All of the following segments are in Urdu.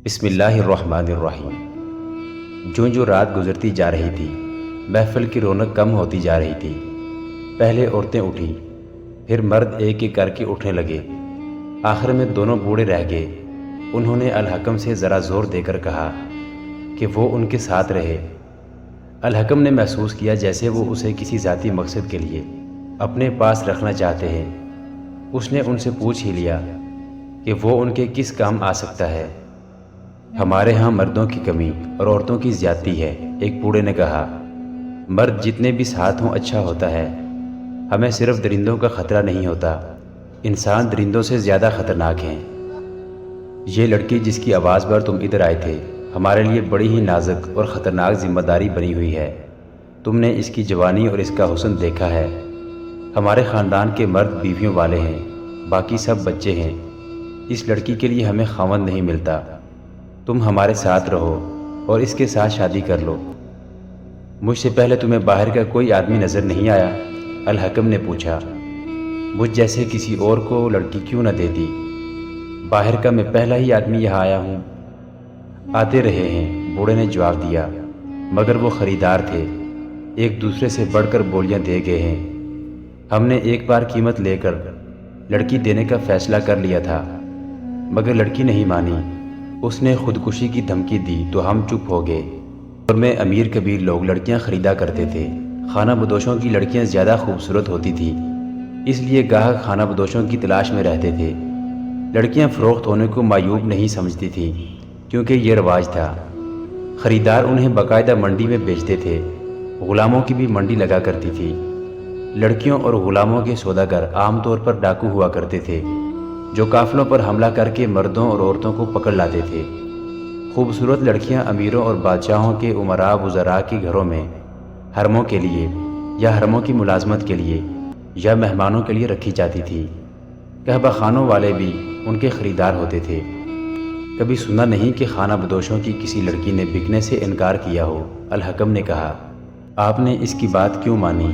بسم اللہ الرحمن الرحیم۔ جو رات گزرتی جا رہی تھی، محفل کی رونق کم ہوتی جا رہی تھی۔ پہلے عورتیں اٹھیں، پھر مرد ایک ایک کر کے اٹھنے لگے۔ آخر میں دونوں بوڑھے رہ گئے۔ انہوں نے الحکم سے ذرا زور دے کر کہا کہ وہ ان کے ساتھ رہے۔ الحکم نے محسوس کیا جیسے وہ اسے کسی ذاتی مقصد کے لیے اپنے پاس رکھنا چاہتے ہیں۔ اس نے ان سے پوچھ ہی لیا کہ وہ ان کے کس کام آ سکتا ہے۔ ہمارے ہاں مردوں کی کمی اور عورتوں کی زیادتی ہے، ایک بوڑھے نے کہا۔ مرد جتنے بھی ساتھ ہوں اچھا ہوتا ہے۔ ہمیں صرف درندوں کا خطرہ نہیں ہوتا، انسان درندوں سے زیادہ خطرناک ہیں۔ یہ لڑکی جس کی آواز پر تم ادھر آئے تھے ہمارے لیے بڑی ہی نازک اور خطرناک ذمہ داری بنی ہوئی ہے۔ تم نے اس کی جوانی اور اس کا حسن دیکھا ہے۔ ہمارے خاندان کے مرد بیویوں والے ہیں، باقی سب بچے ہیں۔ اس لڑکی کے لیے ہمیں خاوند نہیں ملتا۔ تم ہمارے ساتھ رہو اور اس کے ساتھ شادی کر لو۔ مجھ سے پہلے تمہیں باہر کا کوئی آدمی نظر نہیں آیا؟ الحکم نے پوچھا۔ مجھ جیسے کسی اور کو لڑکی کیوں نہ دیتی؟ باہر کا میں پہلا ہی آدمی یہاں آیا ہوں۔ آتے رہے ہیں، بوڑھے نے جواب دیا، مگر وہ خریدار تھے، ایک دوسرے سے بڑھ کر بولیاں دے گئے ہیں۔ ہم نے ایک بار قیمت لے کر لڑکی دینے کا فیصلہ کر لیا تھا، مگر لڑکی نہیں مانی۔ اس نے خودکشی کی دھمکی دی تو ہم چپ ہو گئے۔ اور میں امیر کبیر لوگ لڑکیاں خریدا کرتے تھے۔ خانہ بدوشوں کی لڑکیاں زیادہ خوبصورت ہوتی تھیں، اس لیے گاہک خانہ بدوشوں کی تلاش میں رہتے تھے۔ لڑکیاں فروخت ہونے کو معیوب نہیں سمجھتی تھیں، کیونکہ یہ رواج تھا۔ خریدار انہیں باقاعدہ منڈی میں بیچتے تھے۔ غلاموں کی بھی منڈی لگا کرتی تھی۔ لڑکیوں اور غلاموں کے سوداگر عام طور پر ڈاکو ہوا کرتے تھے، جو قافلوں پر حملہ کر کے مردوں اور عورتوں کو پکڑ لاتے تھے۔ خوبصورت لڑکیاں امیروں اور بادشاہوں کے امراء وزراء کے گھروں میں حرموں کے لیے یا حرموں کی ملازمت کے لیے یا مہمانوں کے لیے رکھی جاتی تھی۔ قہبہ خانوں والے بھی ان کے خریدار ہوتے تھے۔ کبھی سنا نہیں کہ خانہ بدوشوں کی کسی لڑکی نے بکنے سے انکار کیا ہو۔ الحکم نے کہا۔ آپ نے اس کی بات کیوں مانی؟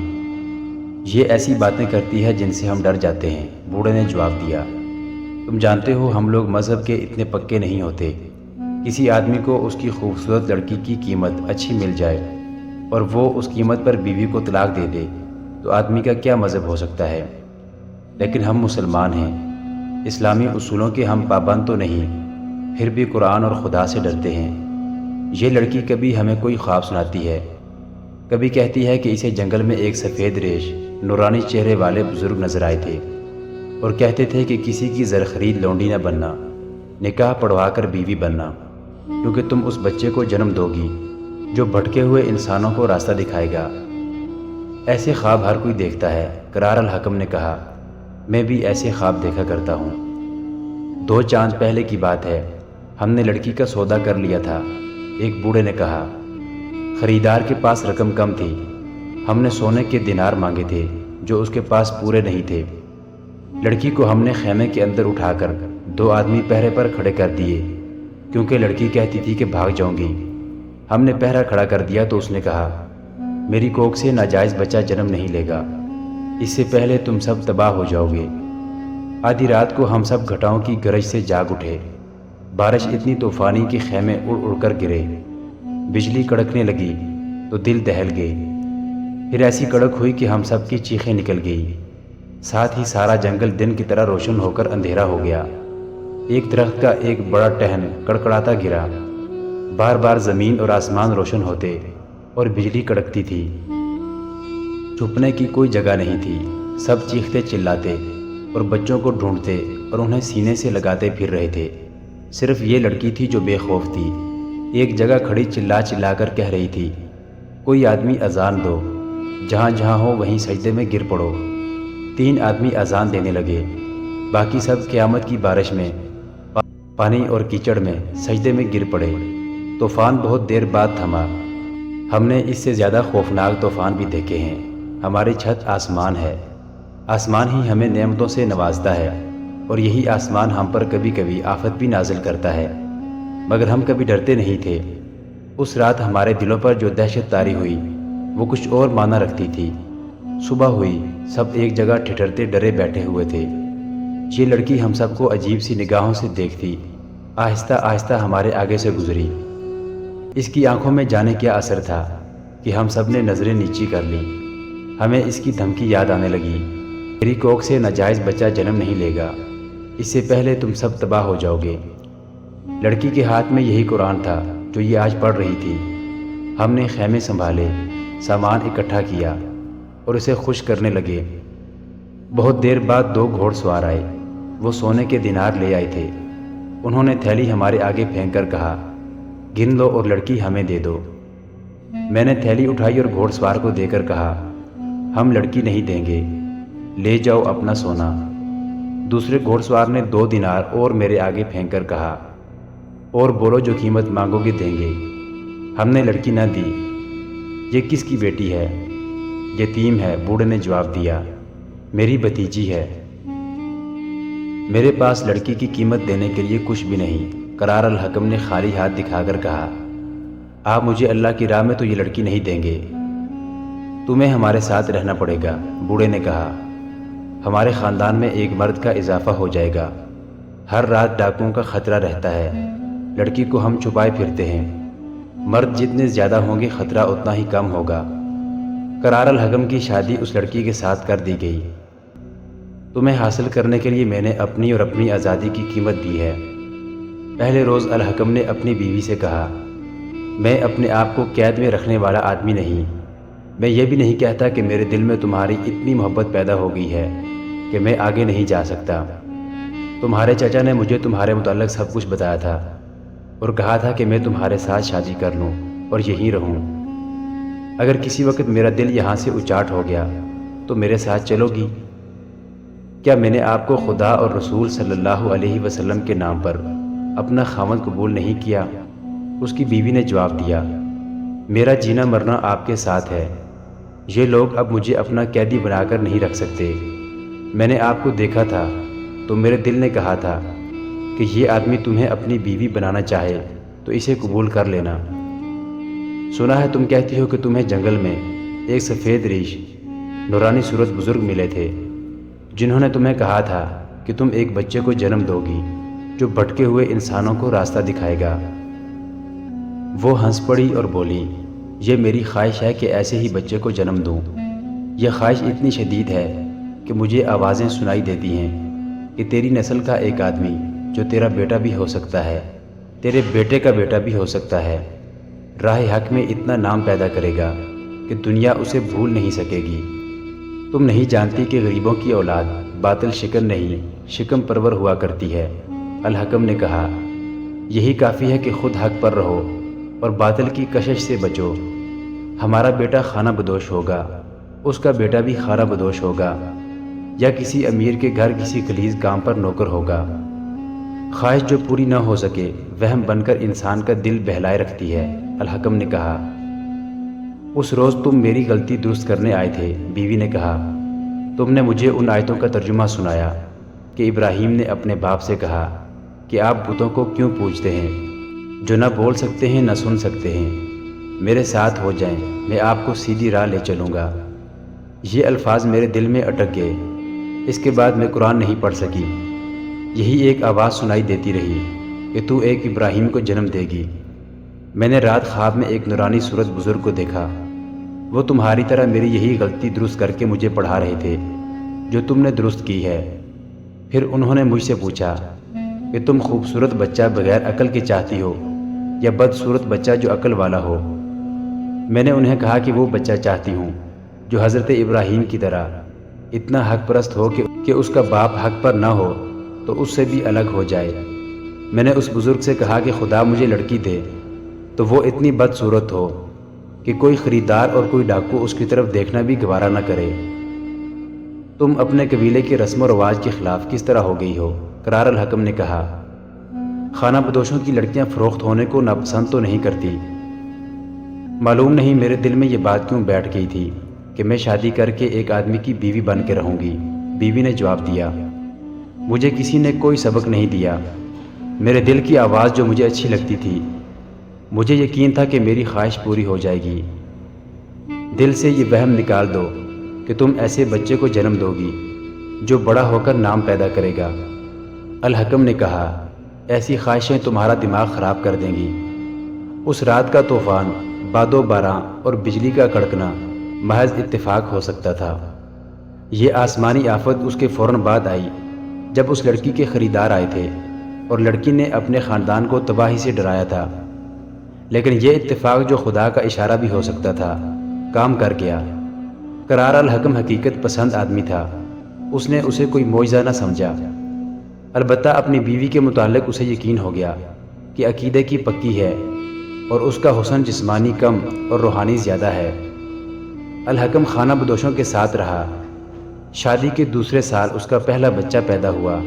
یہ ایسی باتیں کرتی ہے جن سے ہم ڈر جاتے ہیں، بوڑھے نے جواب دیا۔ تم جانتے ہو ہم لوگ مذہب کے اتنے پکے نہیں ہوتے۔ کسی آدمی کو اس کی خوبصورت لڑکی کی قیمت اچھی مل جائے اور وہ اس قیمت پر بیوی کو طلاق دے دے تو آدمی کا کیا مذہب ہو سکتا ہے؟ لیکن ہم مسلمان ہیں، اسلامی اصولوں کے ہم پابند تو نہیں، پھر بھی قرآن اور خدا سے ڈرتے ہیں۔ یہ لڑکی کبھی ہمیں کوئی خواب سناتی ہے، کبھی کہتی ہے کہ اسے جنگل میں ایک سفید ریش نورانی چہرے والے بزرگ نظر آئے تھے اور کہتے تھے کہ کسی کی زرخرید لونڈی نہ بننا، نکاح پڑھوا کر بیوی بننا، کیونکہ تم اس بچے کو جنم دو گی جو بھٹکے ہوئے انسانوں کو راستہ دکھائے گا۔ ایسے خواب ہر کوئی دیکھتا ہے، قرار الحکم نے کہا۔ میں بھی ایسے خواب دیکھا کرتا ہوں۔ 2 چاند پہلے کی بات ہے، ہم نے لڑکی کا سودا کر لیا تھا، ایک بوڑھے نے کہا۔ خریدار کے پاس رقم کم تھی، ہم نے سونے کے دینار مانگے تھے جو اس کے پاس پورے نہیں تھے۔ لڑکی کو ہم نے خیمے کے اندر اٹھا کر 2 آدمی پہرے پر کھڑے کر دیے، کیونکہ لڑکی کہتی تھی کہ بھاگ جاؤں گی۔ ہم نے پہرا کھڑا کر دیا تو اس نے کہا، میری کوکھ سے ناجائز بچہ جنم نہیں لے گا، اس سے پہلے تم سب تباہ ہو جاؤ گے۔ آدھی رات کو ہم سب گھٹاؤں کی گرج سے جاگ اٹھے۔ بارش اتنی طوفانی کہ خیمے اڑ اڑ کر گرے، بجلی کڑکنے لگی تو دل دہل گئے۔ پھر ایسی کڑک ہوئی کہ ہم سب کی چیخیں نکل گئی، ساتھ ہی سارا جنگل دن کی طرح روشن ہو کر اندھیرا ہو گیا۔ ایک درخت کا ایک بڑا ٹہن کڑکڑاتا گرا، بار بار زمین اور آسمان روشن ہوتے اور بجلی کڑکتی تھی۔ چھپنے کی کوئی جگہ نہیں تھی، سب چیختے چلاتے اور بچوں کو ڈھونڈتے اور انہیں سینے سے لگاتے پھر رہے تھے۔ صرف یہ لڑکی تھی جو بے خوف تھی، ایک جگہ کھڑی چلا چلا کر کہہ رہی تھی، کوئی آدمی اذان دو، جہاں جہاں ہو وہیں سجدے میں گر پڑو۔ 3 آدمی اذان دینے لگے، باقی سب قیامت کی بارش میں، پانی اور کیچڑ میں سجدے میں گر پڑے۔ طوفان بہت دیر بعد تھما۔ ہم نے اس سے زیادہ خوفناک طوفان بھی دیکھے ہیں۔ ہماری چھت آسمان ہے، آسمان ہی ہمیں نعمتوں سے نوازتا ہے، اور یہی آسمان ہم پر کبھی کبھی آفت بھی نازل کرتا ہے، مگر ہم کبھی ڈرتے نہیں تھے۔ اس رات ہمارے دلوں پر جو دہشت طاری ہوئی وہ کچھ اور معنی رکھتی تھی۔ صبح ہوئی، سب ایک جگہ ٹھٹھرتے ڈرے بیٹھے ہوئے تھے۔ یہ لڑکی ہم سب کو عجیب سی نگاہوں سے دیکھتی آہستہ آہستہ ہمارے آگے سے گزری۔ اس کی آنکھوں میں جانے کیا اثر تھا کہ ہم سب نے نظریں نیچی کر لیں۔ ہمیں اس کی دھمکی یاد آنے لگی، میری کوکھ سے ناجائز بچہ جنم نہیں لے گا، اس سے پہلے تم سب تباہ ہو جاؤ گے۔ لڑکی کے ہاتھ میں یہی قرآن تھا جو یہ آج پڑھ رہی تھی۔ ہم نے خیمے سنبھالے، سامان اکٹھا کیا اور اسے خوش کرنے لگے۔ بہت دیر بعد 2 گھوڑ سوار آئے۔ وہ سونے کے دینار لے آئے تھے۔ انہوں نے تھیلی ہمارے آگے پھینک کر کہا، گن لو اور لڑکی ہمیں دے دو۔ میں نے تھیلی اٹھائی اور گھوڑ سوار کو دے کر کہا، ہم لڑکی نہیں دیں گے، لے جاؤ اپنا سونا۔ دوسرے گھوڑ سوار نے 2 دینار اور میرے آگے پھینک کر کہا، اور بولو جو قیمت مانگو گے دیں گے۔ ہم نے لڑکی نہ دی۔ یہ کس کی بیٹی ہے؟ یتیم ہے، بوڑھے نے جواب دیا، میری بھتیجی ہے۔ میرے پاس لڑکی کی قیمت دینے کے لیے کچھ بھی نہیں۔ قرار الحکم نے خالی ہاتھ دکھا کر کہا، آپ مجھے اللہ کی راہ میں تو یہ لڑکی نہیں دیں گے، تمہیں ہمارے ساتھ رہنا پڑے گا۔ بوڑھے نے کہا، ہمارے خاندان میں ایک مرد کا اضافہ ہو جائے گا، ہر رات ڈاکوؤں کا خطرہ رہتا ہے، لڑکی کو ہم چھپائے پھرتے ہیں، مرد جتنے زیادہ ہوں گے خطرہ اتنا ہی کم ہوگا۔ قرار الحکم کی شادی اس لڑکی کے ساتھ کر دی گئی۔ تمہیں حاصل کرنے کے لیے میں نے اپنی اور اپنی آزادی کی قیمت دی ہے۔ پہلے روز الحکم نے اپنی بیوی سے کہا، میں اپنے آپ کو قید میں رکھنے والا آدمی نہیں، میں یہ بھی نہیں کہتا کہ میرے دل میں تمہاری اتنی محبت پیدا ہو گئی ہے کہ میں آگے نہیں جا سکتا۔ تمہارے چچا نے مجھے تمہارے متعلق سب کچھ بتایا تھا اور کہا تھا کہ میں تمہارے ساتھ شادی کر لوں اور یہیں رہوں۔ اگر کسی وقت میرا دل یہاں سے اچاٹ ہو گیا تو میرے ساتھ چلو گی؟ کیا میں نے آپ کو خدا اور رسول صلی اللہ علیہ وسلم کے نام پر اپنا خاوند قبول نہیں کیا؟ اس کی بیوی نے جواب دیا، میرا جینا مرنا آپ کے ساتھ ہے، یہ لوگ اب مجھے اپنا قیدی بنا کر نہیں رکھ سکتے۔ میں نے آپ کو دیکھا تھا تو میرے دل نے کہا تھا کہ یہ آدمی تمہیں اپنی بیوی بنانا چاہے تو اسے قبول کر لینا۔ سنا ہے تم کہتی ہو کہ تمہیں جنگل میں ایک سفید ریش نورانی صورت بزرگ ملے تھے جنہوں نے تمہیں کہا تھا کہ تم ایک بچے کو جنم دو گی جو بھٹکے ہوئے انسانوں کو راستہ دکھائے گا۔ وہ ہنس پڑی اور بولی، یہ میری خواہش ہے کہ ایسے ہی بچے کو جنم دوں۔ یہ خواہش اتنی شدید ہے کہ مجھے آوازیں سنائی دیتی ہیں کہ تیری نسل کا ایک آدمی جو تیرا بیٹا بھی ہو سکتا ہے، تیرے بیٹے کا بیٹا بھی ہو سکتا ہے، راہ حق میں اتنا نام پیدا کرے گا کہ دنیا اسے بھول نہیں سکے گی۔ تم نہیں جانتی کہ غریبوں کی اولاد باطل شکن نہیں، شکم پرور ہوا کرتی ہے۔ الحکم نے کہا، یہی کافی ہے کہ خود حق پر رہو اور باطل کی کشش سے بچو۔ ہمارا بیٹا خانہ بدوش ہوگا، اس کا بیٹا بھی خانہ بدوش ہوگا، یا کسی امیر کے گھر کسی غلیظ کام پر نوکر ہوگا۔ خواہش جو پوری نہ ہو سکے وہم بن کر انسان کا دل بہلائے رکھتی ہے۔ الحکم نے کہا، اس روز تم میری غلطی درست کرنے آئے تھے۔ بیوی نے کہا، تم نے مجھے ان آیتوں کا ترجمہ سنایا کہ ابراہیم نے اپنے باپ سے کہا کہ آپ بتوں کو کیوں پوجتے ہیں جو نہ بول سکتے ہیں نہ سن سکتے ہیں، میرے ساتھ ہو جائیں، میں آپ کو سیدھی راہ لے چلوں گا۔ یہ الفاظ میرے دل میں اٹک گئے۔ اس کے بعد میں قرآن نہیں پڑھ سکی۔ یہی ایک آواز سنائی دیتی رہی کہ تو ایک ابراہیم کو جنم دے گی۔ میں نے رات خواب میں ایک نورانی صورت بزرگ کو دیکھا، وہ تمہاری طرح میری یہی غلطی درست کر کے مجھے پڑھا رہے تھے جو تم نے درست کی ہے۔ پھر انہوں نے مجھ سے پوچھا کہ تم خوبصورت بچہ بغیر عقل کے چاہتی ہو یا بدصورت بچہ جو عقل والا ہو؟ میں نے انہیں کہا کہ وہ بچہ چاہتی ہوں جو حضرت ابراہیم کی طرح اتنا حق پرست ہو کہ اس کا باپ حق پر نہ ہو تو اس سے بھی الگ ہو جائے۔ میں نے اس بزرگ سے کہا کہ خدا مجھے لڑکی دے تو وہ اتنی بدصورت ہو کہ کوئی خریدار اور کوئی ڈاکو اس کی طرف دیکھنا بھی گوارا نہ کرے۔ تم اپنے قبیلے کے رسم و رواج کے خلاف کس طرح ہو گئی ہو؟ قرار الحکم نے کہا، خانہ بدوشوں کی لڑکیاں فروخت ہونے کو ناپسند تو نہیں کرتی۔ معلوم نہیں میرے دل میں یہ بات کیوں بیٹھ گئی تھی کہ میں شادی کر کے ایک آدمی کی بیوی بن کے رہوں گی۔ بیوی نے جواب دیا، مجھے کسی نے کوئی سبق نہیں دیا، میرے دل کی آواز جو مجھے اچھی لگتی تھی، مجھے یقین تھا کہ میری خواہش پوری ہو جائے گی۔ دل سے یہ وہم نکال دو کہ تم ایسے بچے کو جنم دو گی جو بڑا ہو کر نام پیدا کرے گا۔ الحکم نے کہا، ایسی خواہشیں تمہارا دماغ خراب کر دیں گی۔ اس رات کا طوفان، باد و باراں اور بجلی کا کڑکنا محض اتفاق ہو سکتا تھا۔ یہ آسمانی آفت اس کے فوراً بعد آئی جب اس لڑکی کے خریدار آئے تھے اور لڑکی نے اپنے خاندان کو تباہی سے ڈرایا تھا۔ لیکن یہ اتفاق جو خدا کا اشارہ بھی ہو سکتا تھا، کام کر گیا۔ قرار الحکم حقیقت پسند آدمی تھا، اس نے اسے کوئی معجزہ نہ سمجھا۔ البتہ اپنی بیوی کے متعلق اسے یقین ہو گیا کہ عقیدے کی پکی ہے اور اس کا حسن جسمانی کم اور روحانی زیادہ ہے۔ الحکم خانہ بدوشوں کے ساتھ رہا۔ شادی کے دوسرے سال اس کا پہلا بچہ پیدا ہوا۔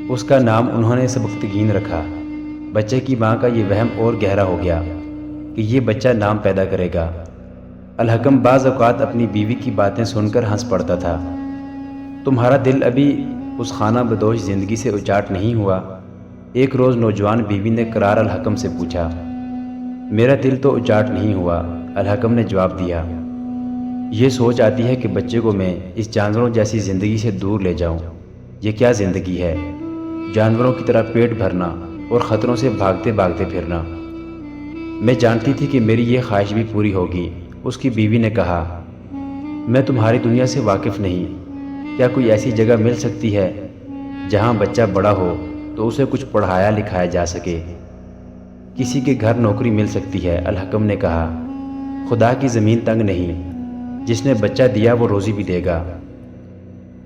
اس کا نام انہوں نے سبکتگین رکھا۔ بچے کی ماں کا یہ وہم اور گہرا ہو گیا کہ یہ بچہ نام پیدا کرے گا۔ الحکم بعض اوقات اپنی بیوی کی باتیں سن کر ہنس پڑتا تھا۔ تمہارا دل ابھی اس خانہ بدوش زندگی سے اچاٹ نہیں ہوا؟ ایک روز نوجوان بیوی نے قرار الحکم سے پوچھا۔ میرا دل تو اچاٹ نہیں ہوا، الحکم نے جواب دیا۔ یہ سوچ آتی ہے کہ بچے کو میں اس جانوروں جیسی زندگی سے دور لے جاؤں۔ یہ کیا زندگی ہے؟ جانوروں کی طرح پیٹ بھرنا اور خطروں سے بھاگتے بھاگتے پھرنا۔ میں جانتی تھی کہ میری یہ خواہش بھی پوری ہوگی۔ اس کی بیوی نے کہا، میں تمہاری دنیا سے واقف نہیں۔ کیا کوئی ایسی جگہ مل سکتی ہے جہاں بچہ بڑا ہو تو اسے کچھ پڑھایا لکھایا جا سکے؟ کسی کے گھر نوکری مل سکتی ہے، الحکم نے کہا۔ خدا کی زمین تنگ نہیں، جس نے بچہ دیا وہ روزی بھی دے گا۔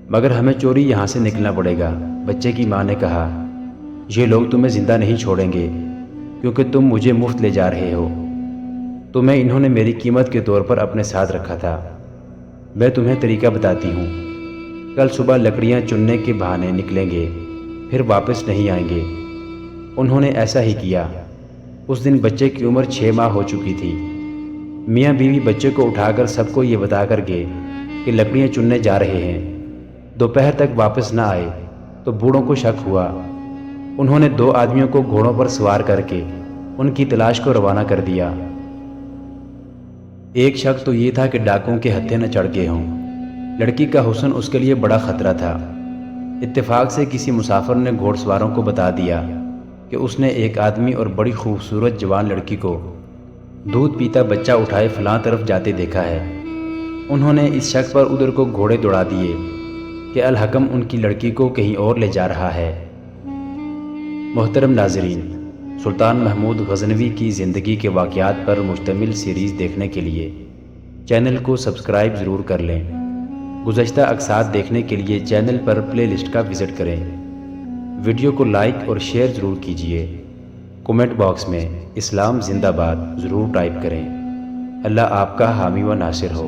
مگر ہمیں چوری یہاں سے نکلنا پڑے گا، بچے کی ماں نے کہا۔ یہ لوگ تمہیں زندہ نہیں چھوڑیں گے کیونکہ تم مجھے مفت لے جا رہے ہو۔ تمہیں انہوں نے میری قیمت کے طور پر اپنے ساتھ رکھا تھا۔ میں تمہیں طریقہ بتاتی ہوں۔ کل صبح لکڑیاں چننے کے بہانے نکلیں گے، پھر واپس نہیں آئیں گے۔ انہوں نے ایسا ہی کیا۔ اس دن بچے کی عمر 6 ماہ ہو چکی تھی۔ میاں بیوی بچے کو اٹھا کر سب کو یہ بتا کر گئے کہ لکڑیاں چننے جا رہے ہیں۔ دوپہر تک واپس نہ آئے تو بوڑھوں کو شک ہوا۔ انہوں نے 2 آدمیوں کو گھوڑوں پر سوار کر کے ان کی تلاش کو روانہ کر دیا۔ ایک شک تو یہ تھا کہ ڈاکوں کے ہتھے نہ چڑھ گئے ہوں۔ لڑکی کا حسن اس کے لیے بڑا خطرہ تھا۔ اتفاق سے کسی مسافر نے گھوڑ سواروں کو بتا دیا کہ اس نے ایک آدمی اور بڑی خوبصورت جوان لڑکی کو دودھ پیتا بچہ اٹھائے فلاں طرف جاتے دیکھا ہے۔ انہوں نے اس شک پر ادھر کو گھوڑے دوڑا دیے کہ الحکم ان کی لڑکی کو کہیں اور لے جا رہا ہے۔ محترم ناظرین، سلطان محمود غزنوی کی زندگی کے واقعات پر مشتمل سیریز دیکھنے کے لیے چینل کو سبسکرائب ضرور کر لیں۔ گزشتہ اقساط دیکھنے کے لیے چینل پر پلے لسٹ کا وزٹ کریں۔ ویڈیو کو لائک اور شیئر ضرور کیجیے۔ کومنٹ باکس میں اسلام زندہ باد ضرور ٹائپ کریں۔ اللہ آپ کا حامی و ناصر ہو۔